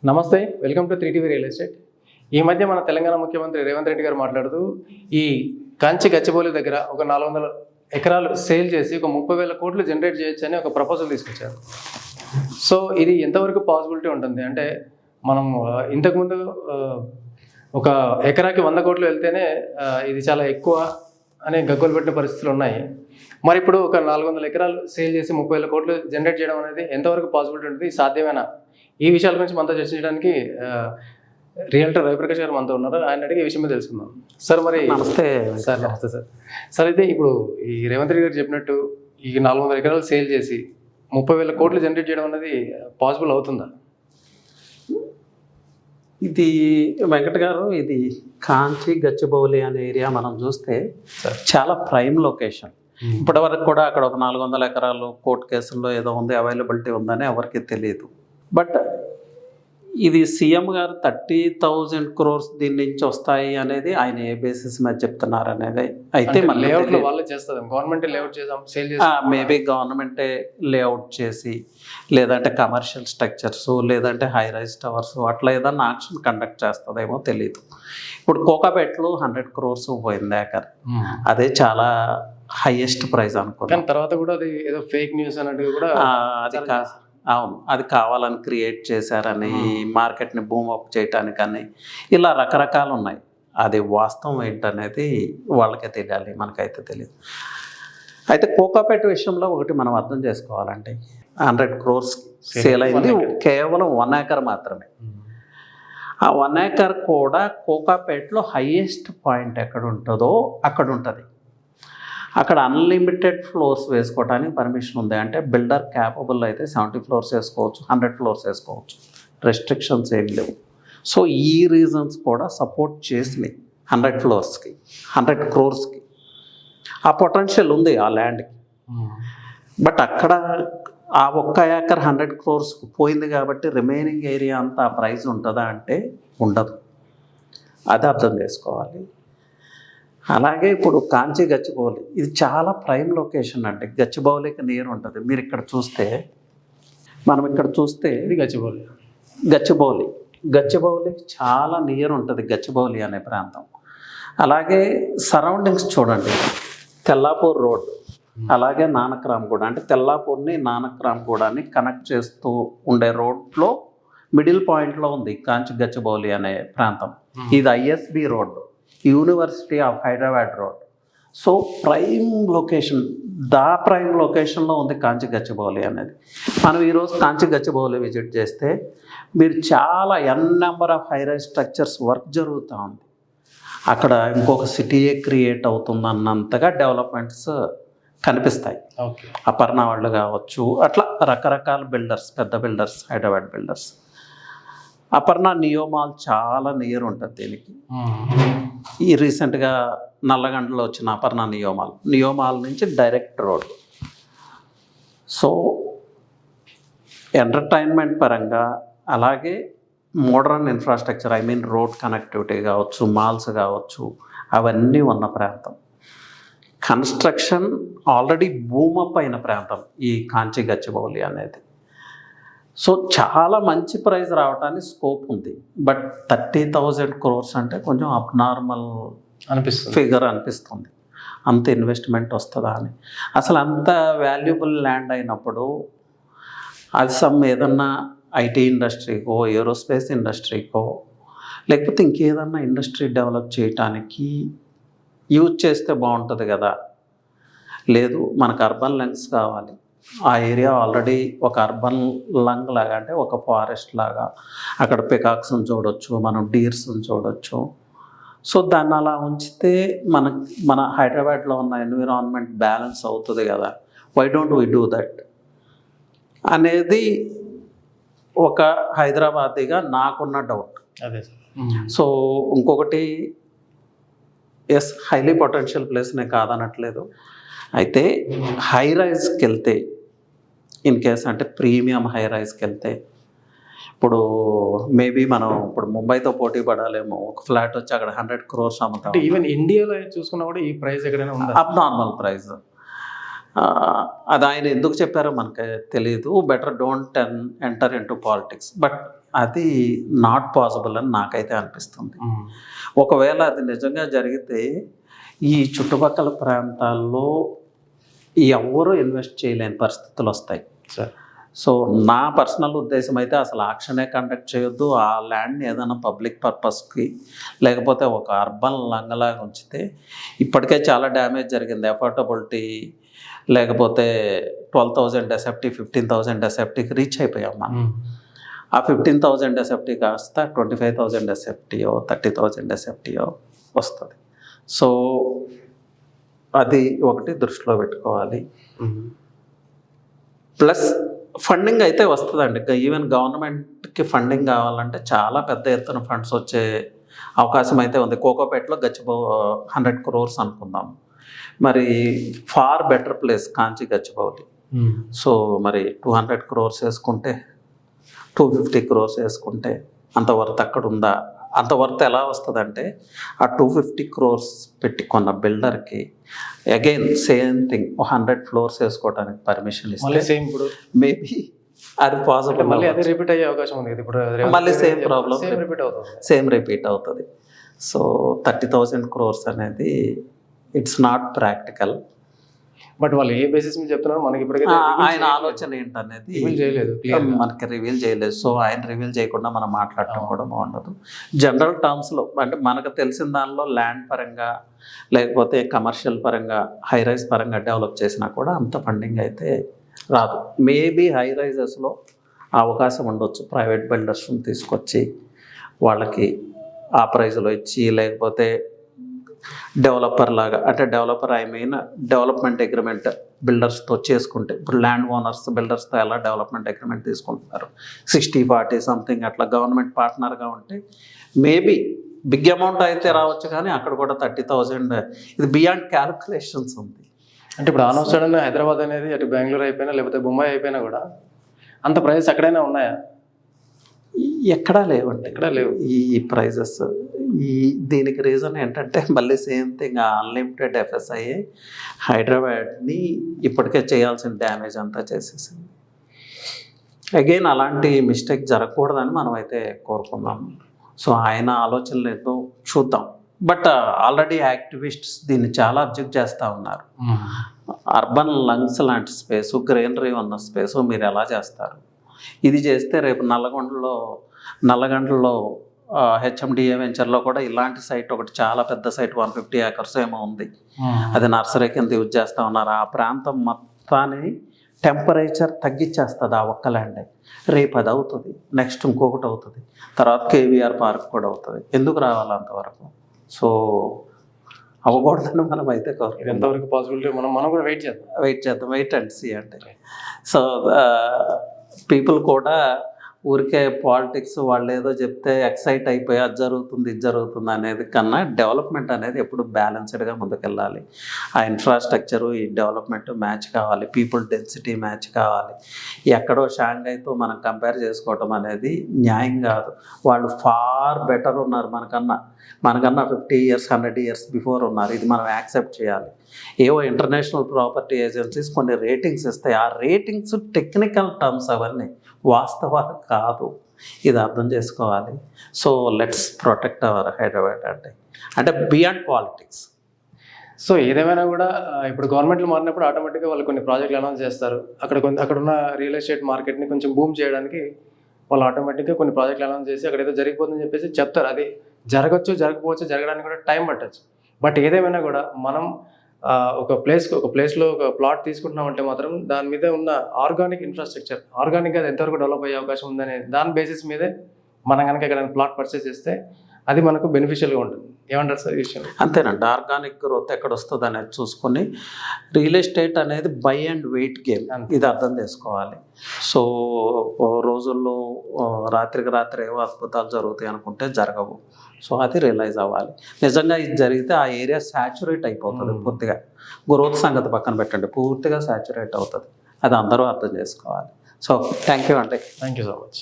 నమస్తే, welcome to 3TV real estate. ఈ మధ్య మన తెలంగాణ ముఖ్యమంత్రి రేవంత్ రెడ్డి గారు మాట్లాడుతూ ఈ కాంచి గచ్చిబౌలి దగ్గర ఒక 400 ఎకరాలు సేల్ చేసి ఒక 30,000 కోట్లు జనరేట్ చేయొచ్చు అని ఒక ప్రపోజల్ తీసుకొచ్చారు. సో ఇది ఎంతవరకు పాసిబిలిటీ ఉంటుంది అంటే మనం ఇంతకుముందు ఒక ఎకరాకి 100 కోట్లు వెళ్తేనే ఇది చాలా ఎక్కువ అనే గగ్గోలు పెట్టిన పరిస్థితులు ఉన్నాయి. మరి ఇప్పుడు ఒక 400 ఎకరాలు సేల్ చేసి 30,000 కోట్లు జనరేట్ చేయడం అనేది ఎంతవరకు పాసిబిలిటీ ఉంటుంది, సాధ్యమేనా? ఈ విషయాల గురించి మనతో చర్చించడానికి రియల్టర్ రవిప్రకాష్ గారు మనతో ఉన్నారు. ఆయన అడిగి ఈ విషయం మీద తెలుసుకుందాం. సార్ మరి నమస్తే సార్. నమస్తే సార్. సార్ అయితే ఇప్పుడు ఈ రేవంత్ రెడ్డి గారు చెప్పినట్టు ఈ 400 ఎకరాలు సేల్ చేసి 30,000 కోట్లు జనరేట్ చేయడం అనేది పాసిబుల్ అవుతుందా? ఇది వెంకట గారు, ఇది కాంచి గచ్చిబౌలి అనే ఏరియా మనం చూస్తే చాలా ప్రైమ్ లొకేషన్. ఇప్పటి వరకు కూడా అక్కడ ఒక 400 ఎకరాలు కోర్టు కేసుల్లో ఏదో ఉంది, అవైలబిలిటీ ఉందని ఎవరికి తెలియదు. బట్ ఇది సీఎం గారు 30,000 crores దీని నుంచి వస్తాయి అనేది ఆయన ఏ బేసిస్ మీద చెప్తున్నారు అనేది అయితే లేఅవుట్లో వాళ్ళే చేస్తారు. గవర్నమెంట్ లేఅవుట్ చేసాం సేల్ చేసి మేబీ గవర్నమెంటే లేఅవుట్ చేసి, లేదంటే కమర్షియల్ స్ట్రక్చర్స్, లేదంటే హై రైజ్ టవర్స్ అట్లా ఏదన్నా యాక్షన్ కండక్ట్ చేస్తుందేమో తెలియదు. ఇప్పుడు కోకాపేటలో 100 crores పోయింది ఏకర్. అదే చాలా హైయెస్ట్ ప్రైస్ అనుకున్నాను. తర్వాత కూడా అది ఏదో ఫేక్ న్యూస్ అన్నట్టుగా కూడా అది అవును, అది కావాలని క్రియేట్ చేశారని, మార్కెట్ని బూమ్ అప్ చేయటానికని, ఇలా రకరకాలు ఉన్నాయి. అది వాస్తవం ఏంటనేది వాళ్ళకే తెలియాలి, మనకైతే తెలియదు. అయితే కోకాపేట విషయంలో ఒకటి మనం అర్థం చేసుకోవాలంటే 100 crores సేల్ అయింది, కేవలం 1 acre మాత్రమే. ఆ 1 acre కూడా కోకాపేటలో హైయెస్ట్ పాయింట్ ఎక్కడ ఉంటుందో అక్కడ ఉంటుంది. అక్కడ అన్లిమిటెడ్ ఫ్లోర్స్ వేసుకోవడానికి పర్మిషన్ ఉంది. అంటే బిల్డర్ క్యాపబుల్ అయితే 70 floors వేసుకోవచ్చు, 100 floors వేసుకోవచ్చు, రెస్ట్రిక్షన్స్ ఏం లేవు. సో ఈ రీజన్స్ కూడా సపోర్ట్ చేసినాయి 100 floors-కి, 100 crores-కి. ఆ పొటెన్షియల్ ఉంది ఆ ల్యాండ్కి. బట్ అక్కడ ఆ 1 acre 100 crores పోయింది కాబట్టి రిమైనింగ్ ఏరియా అంతా ఆ ప్రైస్ ఉంటుందా అంటే ఉండదు. అది అర్థం చేసుకోవాలి. అలాగే ఇప్పుడు కాంచి గచ్చిబౌలి ఇది చాలా ప్రైమ్ లొకేషన్ అండి. గచ్చిబౌలికి నీరు ఉంటుంది. మీరు ఇక్కడ చూస్తే, మనం ఇక్కడ చూస్తే ఇది గచ్చిబౌలి. గచ్చిబౌలికి చాలా నీరు ఉంటుంది, గచ్చిబౌలి అనే ప్రాంతం. అలాగే సరౌండింగ్స్ చూడండి, తెల్లాపూర్ రోడ్, అలాగే నానక్రామ్గూడ, అంటే తెల్లాపూర్ని నానక్రామ్గూడని కనెక్ట్ చేస్తూ ఉండే రోడ్లో మిడిల్ పాయింట్లో ఉంది కాంచి గచ్చిబౌలి అనే ప్రాంతం. ఇది ISB road, university of Hyderabad road. So prime location, prime లొకేషన్లో ఉంది కాంచి గచ్చిబౌలి అనేది. మనం ఈరోజు కాంచి గచ్చిబౌలి విజిట్ చేస్తే మీరు చాలా number of high rise structures work జరుగుతూ ఉంది. అక్కడ ఇంకొక సిటీయే క్రియేట్ అవుతుందన్నంతగా డెవలప్మెంట్స్ కనిపిస్తాయి. అపర్ణ వాళ్ళు కావచ్చు, అట్లా రకరకాల బిల్డర్స్, పెద్ద బిల్డర్స్, హైదరాబాద్ బిల్డర్స్. అపర్ణ నియోమాల్ చాలా నియర్ ఉంటుంది దీనికి. ఈ రీసెంట్గా నల్లగండలో వచ్చిన అపర్ణ నియోమాల్ నుంచి డైరెక్ట్ రోడ్. సో ఎంటర్టైన్మెంట్ పరంగా, అలాగే మోడర్న్ ఇన్ఫ్రాస్ట్రక్చర్, రోడ్ కనెక్టివిటీ కావచ్చు, మాల్స్ కావచ్చు, అవన్నీ ఉన్న ప్రాంతం. కన్స్ట్రక్షన్ ఆల్రెడీ బూమప్ అయిన ప్రాంతం ఈ కాంచి గచ్చిబౌలి అనేది. సో చాలా మంచి ప్రైస్ రావడానికి స్కోప్ ఉంది. బట్ 30,000 crores అంటే కొంచెం అబ్నార్మల్ ఫిగర్ అనిపిస్తుంది. అంత ఇన్వెస్ట్మెంట్ వస్తుందా అని. అసలు అంత వాల్యుబుల్ ల్యాండ్ అయినప్పుడు అది ఏదన్నా IT ఇండస్ట్రీకో, ఏరోస్పేస్ ఇండస్ట్రీకో, లేకపోతే ఇంకేదన్నా ఇండస్ట్రీ డెవలప్ చేయటానికి యూజ్ చేస్తే బాగుంటుంది కదా. లేదు, మనకు అర్బన్ లంగ్స్ కావాలి. ఆ ఏరియా ఆల్రెడీ ఒక అర్బన్ లంగ్ లాగా, అంటే ఒక ఫారెస్ట్ లాగా. అక్కడ పికాక్స్ని చూడొచ్చు, మనం డీర్స్ని చూడొచ్చు. సో దాన్ని అలా ఉంచితే మన హైదరాబాద్లో ఉన్న ఎన్విరాన్మెంట్ బ్యాలెన్స్ అవుతుంది కదా. Why don't we do that అనేది ఒక హైదరాబాదీగా నాకున్న డౌట్. అదే. సో ఇంకొకటి, ఎస్, హైలీ పొటెన్షియల్ ప్లేస్నే కాదనట్లేదు. అయితే హై రైజ్కి వెళ్తే, ఇన్ కేస్ అంటే ప్రీమియం హై రైజ్కి వెళ్తే, ఇప్పుడు మేబీ మనం ఇప్పుడు ముంబైతో పోటీ పడాలేమో. ఒక ఫ్లాట్ వచ్చి అక్కడ 100 crores అమ్ముతాం. ఈవెన్ ఇండియాలో చూసుకున్నా కూడా ఈ ప్రైస్ ఎక్కడైనా ఉందా? Abnormal price. అది ఆయన ఎందుకు చెప్పారో మనకు తెలియదు. Better don't enter into politics. But అది నాట్ పాసిబుల్ అని నాకైతే అనిపిస్తుంది. ఒకవేళ అది నిజంగా జరిగితే ఈ చుట్టుపక్కల ప్రాంతాల్లో ఎవరు ఇన్వెస్ట్ చేయలేని పరిస్థితులు వస్తాయి. సార్ సో నా పర్సనల్ ఉద్దేశం అయితే అసలు ఆక్షనే కండక్ట్ చేయొద్దు. ఆ ల్యాండ్ని ఏదైనా పబ్లిక్ పర్పస్కి లేకపోతే ఒక అర్బన్ లంగలాగా ఉంచితే, ఇప్పటికే చాలా డ్యామేజ్ జరిగింది. అఫోర్డబిలిటీ లేకపోతే 12,000 ఎస్ఎఫ్టీ 15,000 ఎస్ఎఫ్టీకి రీచ్ అయిపోయాం మనం. ఆ 15,000 ఎస్ఎఫ్టీ కాస్త 25,000 ఎస్ఎఫ్టీయో 30,000 ఎస్ఎఫ్టీయో వస్తుంది. సో అది ఒకటి దృష్టిలో పెట్టుకోవాలి. ప్లస్ ఫండింగ్ అయితే వస్తుందండి. ఈవెన్ గవర్నమెంట్కి ఫండింగ్ కావాలంటే చాలా పెద్ద ఎత్తున ఫండ్స్ వచ్చే అవకాశం అయితే ఉంది. కోకోపేటలో 100 crores అనుకుందాం. మరి ఫార్ బెటర్ ప్లేస్ కాంచి గచ్చిబౌలి. సో మరి 200 crores వేసుకుంటే 250 crores వేసుకుంటే అంత వర్త్ అక్కడ ఉందా? అంత వర్త్ ఎలా వస్తుందంటే ఆ 250 crores పెట్టి కొన్న బిల్డర్కి అగైన్ సేమ్ థింగ్ 100 floors వేసుకోవడానికి పర్మిషన్ ఇస్తే సేమ్ ఇప్పుడు మేబీ అది పాసిబుల్. మళ్ళీ అదే రిపీట్ అయ్యే అవకాశం ఉంది. ఇప్పుడు మళ్ళీ సేమ్ ప్రాబ్లం రిపీట్ అవుతుంది. సేమ్ రిపీట్ అవుతుంది. సో 30,000 crores అనేది ఇట్స్ నాట్ ప్రాక్టికల్. బట్ వాళ్ళు ఏ బేసిస్ మీద చెప్తున్నారు మనకి ఇప్పటికైతే ఆయన ఆలోచన ఏంటనేది చేయలేదు, మనకి రివీల్ చేయలేదు. సో ఆయన రివీల్ చేయకుండా మనం మాట్లాడటం కూడా బాగుండదు. జనరల్ టర్మ్స్లో అంటే మనకు తెలిసిన దానిలో ల్యాండ్ పరంగా లేకపోతే కమర్షియల్ పరంగా హై రైజ్ పరంగా డెవలప్ చేసినా కూడా అంత ఫండింగ్ అయితే రాదు. మేబీ హై రైజెస్లో అవకాశం ఉండొచ్చు. ప్రైవేట్ బిల్డర్స్ని తీసుకొచ్చి వాళ్ళకి ఆ ప్రైజ్లో ఇచ్చి, లేకపోతే డెవలపర్ లాగా అంటే developer I mean development agreement బిల్డర్స్తో చేసుకుంటే, ఇప్పుడు ల్యాండ్ ఓనర్స్ బిల్డర్స్తో ఎలా డెవలప్మెంట్ అగ్రిమెంట్ తీసుకుంటున్నారు 60-40 సంథింగ్ అట్లా గవర్నమెంట్ పార్ట్నర్గా ఉంటే మేబీ బిగ్ అమౌంట్ అయితే రావచ్చు. కానీ అక్కడ కూడా 30,000 ఇది బియాండ్ క్యాలిక్యులేషన్స్ ఉంది. అంటే ఇప్పుడు ఆన్ ఆఫ్ సడన్ హైదరాబాద్ అనేది అటు బెంగళూరు అయిపోయినా లేకపోతే బొంబాయి అయిపోయినా కూడా అంత ప్రైజెస్ ఎక్కడైనా ఉన్నాయా? ఎక్కడా లేవండి, ఎక్కడా లేవు ఈ ప్రైజెస్. దీనికి రీజన్ ఏంటంటే మళ్ళీ సేమ్ థింగ్ అన్లిమిటెడ్ ఎఫ్ఎస్ఐ హైదరాబాద్ని ఇప్పటికే చేయాల్సిన డ్యామేజ్ అంతా చేసేసింది. అగైన్ అలాంటి మిస్టేక్ జరగకూడదని మనం అయితే కోరుకుందాం. సో ఆయన ఆలోచనలు ఏదో చూద్దాం. బట్ ఆల్రెడీ యాక్టివిస్ట్స్ దీన్ని చాలా అబ్జెక్ట్ చేస్తూ ఉన్నారు. అర్బన్ లంగ్స్ లాంటి స్పేసు, గ్రీనరీ ఉన్న స్పేసు మీరు ఎలా చేస్తారు? ఇది చేస్తే రేపు నల్లగండ్లలో హెచ్ఎండిఏ వెంచర్లో కూడా ఇలాంటి సైట్ ఒకటి చాలా పెద్ద సైట్ 150 acres ఏమో ఉంది. అది నర్సరీ కింద యూజ్ చేస్తూ ఉన్నారు. ఆ ప్రాంతం మొత్తాన్ని టెంపరేచర్ తగ్గించేస్తుంది ఆ ఒక్క ల్యాండ్. రేపు అది అవుతుంది, నెక్స్ట్ ఇంకొకటి అవుతుంది, తర్వాత కేవీఆర్ పార్క్ కూడా అవుతుంది. ఎందుకు రావాలి అంతవరకు? సో అవ్వకూడదని మనం అయితే ఎంతవరకు పాసిబిలిటీ మనం కూడా వెయిట్ చేద్దాం వెయిట్ అండ్ సీ అంటే. సో పీపుల్ కూడా ఊరికే పాలిటిక్స్ వాళ్ళు ఏదో చెప్తే ఎక్సైట్ అయిపోయి అది జరుగుతుంది ఇది జరుగుతుంది అనేది కన్నా డెవలప్మెంట్ అనేది ఎప్పుడు బ్యాలెన్స్డ్గా ముందుకెళ్ళాలి. ఆ ఇన్ఫ్రాస్ట్రక్చరు ఈ డెవలప్మెంట్ మ్యాచ్ కావాలి, పీపుల్ డెన్సిటీ మ్యాచ్ కావాలి. ఎక్కడో షాంఘైతో మనం కంపేర్ చేసుకోవటం అనేది న్యాయం కాదు. వాళ్ళు ఫార్ బెటర్ ఉన్నారు మనకన్నా 50 years 100 years బిఫోర్ ఉన్నారు. ఇది మనం యాక్సెప్ట్ చేయాలి. ఏవో ఇంటర్నేషనల్ ప్రాపర్టీ ఏజెన్సీస్ కొన్ని రేటింగ్స్ ఇస్తాయి. ఆ రేటింగ్స్ టెక్నికల్ టర్మ్స్ అవన్నీ వాస్తవాలు కాదు. ఇది అర్థం చేసుకోవాలి. So let's protect our Hyderabad అంటే బియాండ్ పాలిటిక్స్. సో ఏదేమైనా కూడా ఇప్పుడు గవర్నమెంట్లు మారినప్పుడు ఆటోమేటిక్గా వాళ్ళు కొన్ని ప్రాజెక్టులు అనౌన్స్ చేస్తారు. అక్కడున్న రియల్ ఎస్టేట్ మార్కెట్ని కొంచెం బూమ్ చేయడానికి వాళ్ళు ఆటోమేటిక్గా కొన్ని ప్రాజెక్టులు అనౌన్స్ చేసి అక్కడ ఏదో జరిగిపోతుందని చెప్పేసి చెప్తారు. అది జరగచ్చు, జరగకపోవచ్చు, జరగడానికి కూడా టైం పట్టచ్చు. బట్ ఏదేమైనా కూడా మనం ఒక ప్లేస్లో ఒక ప్లాట్ తీసుకుంటున్నామంటే మాత్రం దాని మీద ఉన్న ఆర్గానిక్ ఇన్ఫ్రాస్ట్రక్చర్, ఆర్గానిక్గా అది ఎంతవరకు డెవలప్ అయ్యే అవకాశం ఉందనే దాని బేసిస్ మీదే మనం కనుక ఇక్కడ ప్లాట్ పర్చేస్ చేస్తే అది మనకు బెనిఫిషియల్గా ఉంటుంది. ఏమంటారు సార్ ఈ విషయం? అంతేనండి. ఆర్గానిక్ గ్రోత్ ఎక్కడ వస్తుంది అనేది చూసుకొని రియల్ ఎస్టేట్ అనేది బై అండ్ వెయిట్ గేమ్, ఇది అర్థం చేసుకోవాలి. సో రోజుల్లో రాత్రికి రాత్రి ఏవో అద్భుతాలు జరుగుతాయి అనుకుంటే జరగవు. సో అది రియలైజ్ అవ్వాలి. నిజంగా ఇది జరిగితే ఆ ఏరియా సాచురేట్ అయిపోతుంది పూర్తిగా. గ్రోత్ సంగతి పక్కన పెట్టండి, పూర్తిగా సాచురేట్ అవుతుంది. అది అందరూ అర్థం చేసుకోవాలి. సో థ్యాంక్ యూ అండి. Thank you so much.